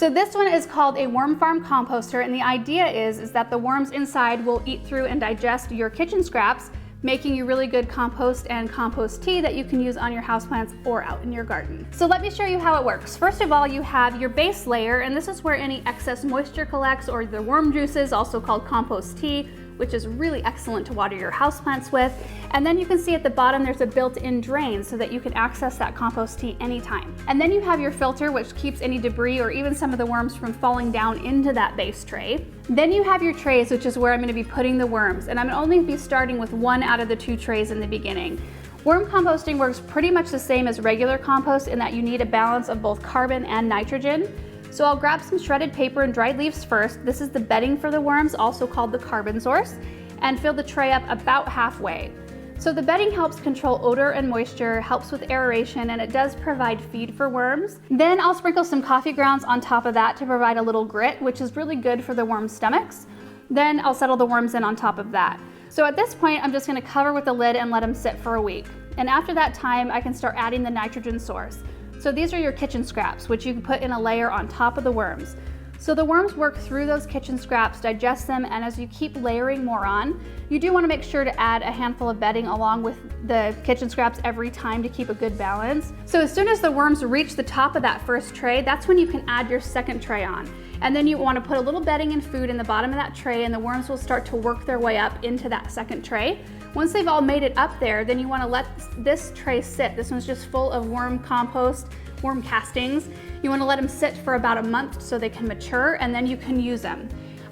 So this one is called a worm farm composter, and the idea is that the worms inside will eat through and digest your kitchen scraps, making you really good compost and compost tea that you can use on your houseplants or out in your garden. So let me show you how it works. First of all, you have your base layer, and this is where any excess moisture collects, or the worm juices, also called compost tea, which is really excellent to water your houseplants with. And then you can see at the bottom there's a built-in drain so that you can access that compost tea anytime. And then you have your filter, which keeps any debris or even some of the worms from falling down into that base tray. Then you have your trays, which is where I'm going to be putting the worms, and I'm going to only be starting with one out of the 2 trays in the beginning. Worm composting works pretty much the same as regular compost in that you need a balance of both carbon and nitrogen. So I'll grab some shredded paper and dried leaves first. This is the bedding for the worms, also called the carbon source, and fill the tray up about halfway. So the bedding helps control odor and moisture, helps with aeration, and it does provide feed for worms. Then I'll sprinkle some coffee grounds on top of that to provide a little grit, which is really good for the worms' stomachs. Then I'll settle the worms in on top of that. So at this point, I'm just gonna cover with the lid and let them sit for a week. And after that time, I can start adding the nitrogen source. So these are your kitchen scraps, which you can put in a layer on top of the worms. So the worms work through those kitchen scraps, digest them, and as you keep layering more on, you do want to make sure to add a handful of bedding along with the kitchen scraps every time to keep a good balance. So as soon as the worms reach the top of that first tray, that's when you can add your second tray on. And then you want to put a little bedding and food in the bottom of that tray, and the worms will start to work their way up into that second tray. Once they've all made it up there, then you want to let this tray sit. This one's just full of worm compost, worm castings. You want to let them sit for about a month so they can mature, and then you can use them.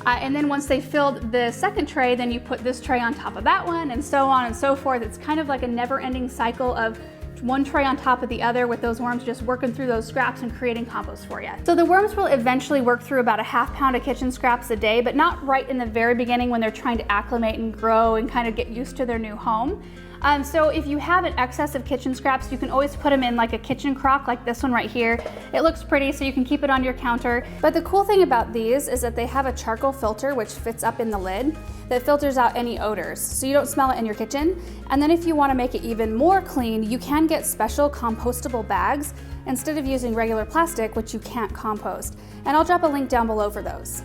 And then once they filled the second tray, then you put this tray on top of that one, and so on and so forth. It's kind of like a never-ending cycle of one tray on top of the other, with those worms just working through those scraps and creating compost for you. So the worms will eventually work through about a ½ pound of kitchen scraps a day, but not right in the very beginning when they're trying to acclimate and grow and kind of get used to their new home. So if you have an excess of kitchen scraps, you can always put them in like a kitchen crock, like this one right here. It looks pretty, so you can keep it on your counter. But the cool thing about these is that they have a charcoal filter which fits up in the lid that filters out any odors, so you don't smell it in your kitchen. And then if you want to make it even more clean, you can get special compostable bags instead of using regular plastic, which you can't compost. And I'll drop a link down below for those.